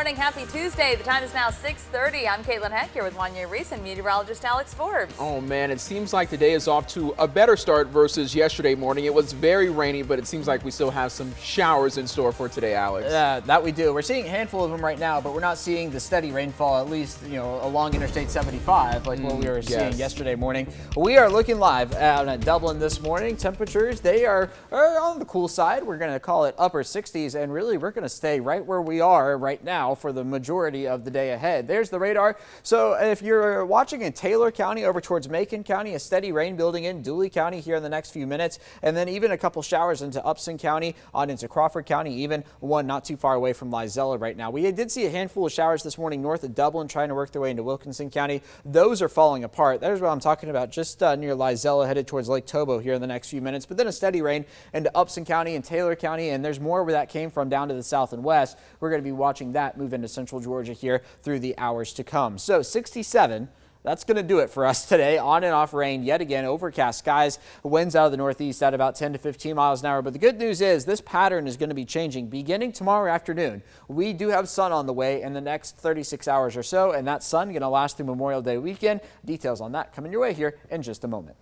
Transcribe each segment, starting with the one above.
Morning, happy Tuesday. The time is now 6:30. I'm Caitlin Heck here with Wanya Reese and meteorologist Alex Forbes. Oh man, it seems like today is off to a better start versus yesterday morning. It was very rainy, but it seems like we still have some showers in store for today, Alex. Yeah, that we do. We're seeing a handful of them right now, but we're not seeing the steady rainfall, at least, along Interstate 75, like what we were seeing yesterday morning. We are looking live out at Dublin this morning. Temperatures, they are on the cool side. We're going to call it upper 60s, and really we're going to stay right where we are right now for the majority of the day ahead. There's the radar. So if you're watching in Taylor County over towards Macon County, a steady rain building in Dooley County here in the next few minutes, and then even a couple showers into Upson County, on into Crawford County, even one not too far away from Lizella right now. We did see a handful of showers this morning north of Dublin trying to work their way into Wilkinson County. Those are falling apart. There's what I'm talking about, just near Lizella, headed towards Lake Tobo here in the next few minutes, but then a steady rain into Upson County and Taylor County, and there's more where that came from down to the south and west. We're going to be watching that move into central Georgia here through the hours to come. So 67. That's going to do it for us today. On and off rain yet again, overcast skies, winds out of the northeast at about 10 to 15 miles an hour. But the good news is this pattern is going to be changing beginning tomorrow afternoon. We do have sun on the way in the next 36 hours or so, and that sun going to last through Memorial Day weekend. Details on that coming your way here in just a moment.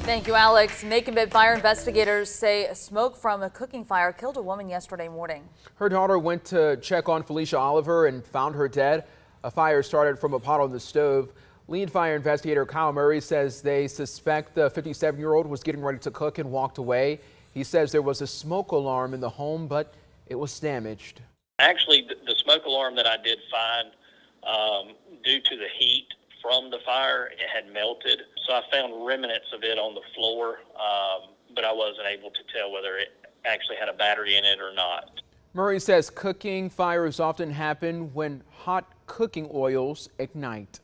Thank you, Alex. Macon fire investigators say smoke from a cooking fire killed a woman yesterday morning. Her daughter went to check on Felicia Oliver and found her dead. A fire started from a pot on the stove. Lead fire investigator Kyle Murray says they suspect the 57-year-old was getting ready to cook and walked away. He says there was a smoke alarm in the home, but it was damaged. Actually, the smoke alarm that I did find, due to the heat from the fire, it had melted. So I found remnants of it on the floor, but I wasn't able to tell whether it actually had a battery in it or not. Murray says cooking fires often happen when hot cooking oils ignite.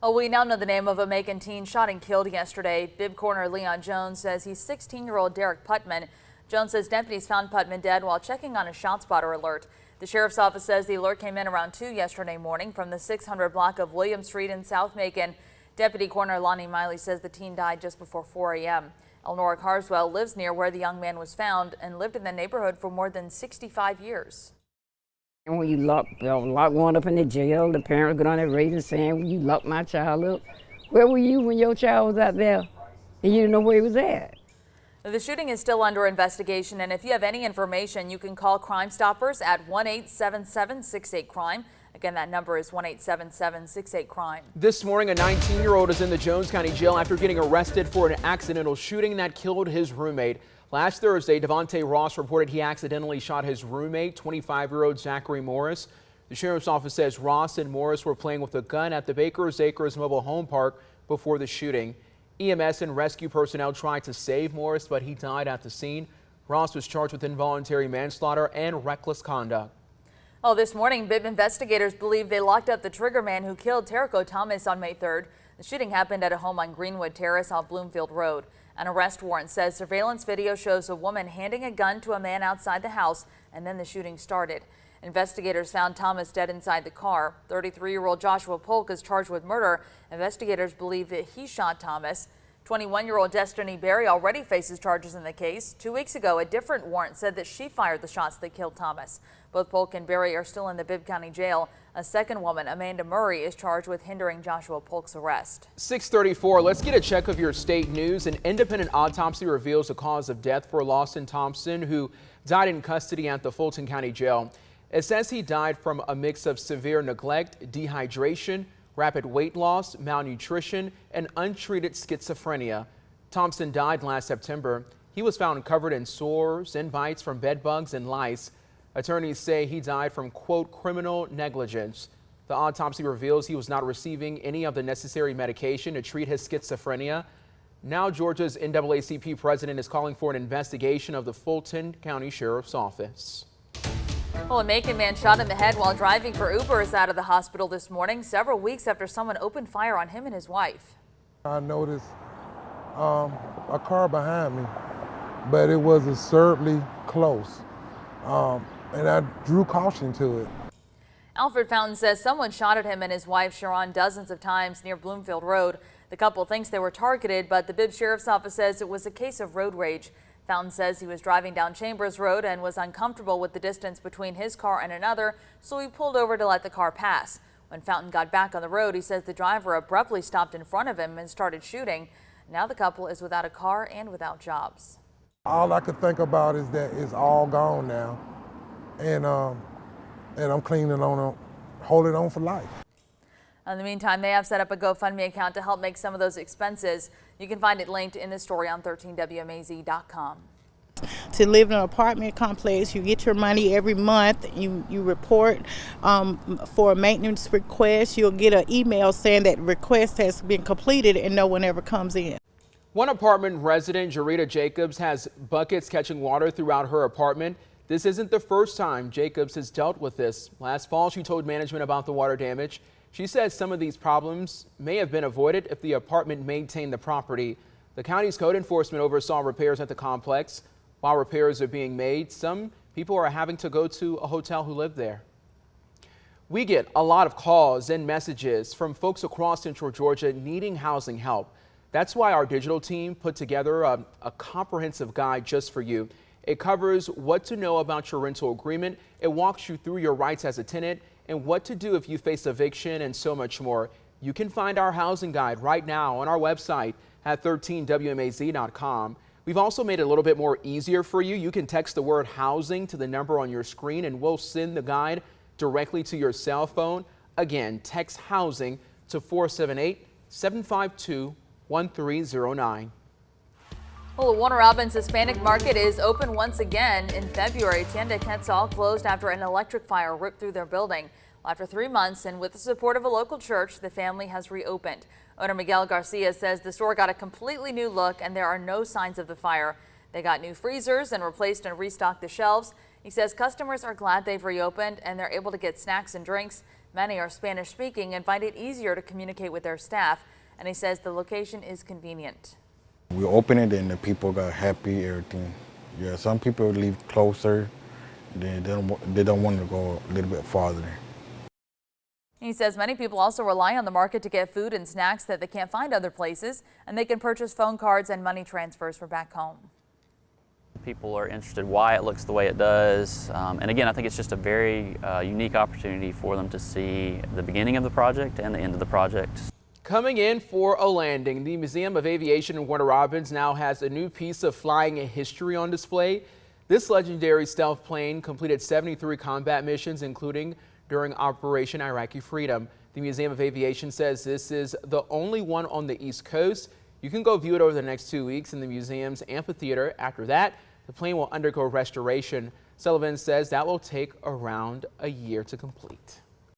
Oh, we now know the name of a Macon teen shot and killed yesterday. Bib coroner Leon Jones says he's 16-year-old Derek Putman. Jones says deputies found Putman dead while checking on a ShotSpotter alert. The sheriff's office says the alert came in around 2 yesterday morning from the 600 block of William Street in South Macon. Deputy Coroner Lonnie Miley says the teen died just before 4 a.m. Elnora Carswell lives near where the young man was found and lived in the neighborhood for more than 65 years. And when you lock one up in the jail, the parents get on their radio saying, "Well, you locked my child up." Where were you when your child was out there and you didn't know where he was at? The shooting is still under investigation, and if you have any information, you can call Crime Stoppers at 1-877-68-CRIME. Again, that number is 1-877-68-CRIME. This morning, a 19-year-old is in the Jones County Jail after getting arrested for an accidental shooting that killed his roommate. Last Thursday, Devontae Ross reported he accidentally shot his roommate, 25-year-old Zachary Morris. The sheriff's office says Ross and Morris were playing with a gun at the Baker's Acres mobile home park before the shooting. EMS and rescue personnel tried to save Morris, but he died at the scene. Ross was charged with involuntary manslaughter and reckless conduct. Oh, this morning, Bibb investigators believe they locked up the trigger man who killed Terrico Thomas on May 3rd. The shooting happened at a home on Greenwood Terrace off Bloomfield Road. An arrest warrant says surveillance video shows a woman handing a gun to a man outside the house, and then the shooting started. Investigators found Thomas dead inside the car. 33-year-old Joshua Polk is charged with murder. Investigators believe that he shot Thomas. 21-year-old Destiny Berry already faces charges in the case. 2 weeks ago, a different warrant said that she fired the shots that killed Thomas. Both Polk and Berry are still in the Bibb County Jail. A second woman, Amanda Murray, is charged with hindering Joshua Polk's arrest. 6:34. Let's get a check of your state news. An independent autopsy reveals the cause of death for Lawson Thompson, who died in custody at the Fulton County Jail. It says he died from a mix of severe neglect, dehydration, rapid weight loss, malnutrition, and untreated schizophrenia. Thompson died last September. He was found covered in sores and bites from bed bugs and lice. Attorneys say he died from, quote, criminal negligence. The autopsy reveals he was not receiving any of the necessary medication to treat his schizophrenia. Now Georgia's NAACP president is calling for an investigation of the Fulton County Sheriff's Office. Well, a Macon man shot in the head while driving for Uber is out of the hospital this morning, several weeks after someone opened fire on him and his wife. I noticed a car behind me, but it was absurdly close, and I drew caution to it. Alfred Fountain says someone shot at him and his wife Sharon dozens of times near Bloomfield Road. The couple thinks they were targeted, but the Bibb Sheriff's Office says it was a case of road rage. Fountain says he was driving down Chambers Road and was uncomfortable with the distance between his car and another, so he pulled over to let the car pass. When Fountain got back on the road, he says the driver abruptly stopped in front of him and started shooting. Now the couple is without a car and without jobs. All I could think about is that it's all gone now, and I'm cleaning on, holding on for life. In the meantime, they have set up a GoFundMe account to help make some of those expenses. You can find it linked in the story on 13WMAZ.com. To live in an apartment complex, you get your money every month. You report for a maintenance request. You'll get an email saying that request has been completed and no one ever comes in. One apartment resident, Jarita Jacobs, has buckets catching water throughout her apartment. This isn't the first time Jacobs has dealt with this. Last fall, she told management about the water damage. She says some of these problems may have been avoided if the apartment maintained the property. The county's code enforcement oversaw repairs at the complex. While repairs are being made, some people are having to go to a hotel who live there. We get a lot of calls and messages from folks across Central Georgia needing housing help. That's why our digital team put together a comprehensive guide just for you. It covers what to know about your rental agreement. It walks you through your rights as a tenant and what to do if you face eviction and so much more. You can find our housing guide right now on our website at 13WMAZ.com. We've also made it a little bit more easier for you. You can text the word housing to the number on your screen and we'll send the guide directly to your cell phone. Again, text housing to 478-752-1309. Well, the Warner Robins Hispanic Market is open once again in February. Tienda Quetzal closed after an electric fire ripped through their building. Well, after 3 months and with the support of a local church, the family has reopened. Owner Miguel Garcia says the store got a completely new look and there are no signs of the fire. They got new freezers and replaced and restocked the shelves. He says customers are glad they've reopened and they're able to get snacks and drinks. Many are Spanish speaking and find it easier to communicate with their staff. And he says the location is convenient. We opened it and the people got happy, everything. Yeah, some people leave closer. They don't want to go a little bit farther. He says many people also rely on the market to get food and snacks that they can't find other places, and they can purchase phone cards and money transfers for back home. People are interested why it looks the way it does. And again, I think it's just a very unique opportunity for them to see the beginning of the project and the end of the project. Coming in for a landing, the Museum of Aviation in Warner Robins now has a new piece of flying history on display. This legendary stealth plane completed 73 combat missions, including during Operation Iraqi Freedom. The Museum of Aviation says this is the only one on the East Coast. You can go view it over the next 2 weeks in the museum's amphitheater. After that, the plane will undergo restoration. Sullivan says that will take around a year to complete.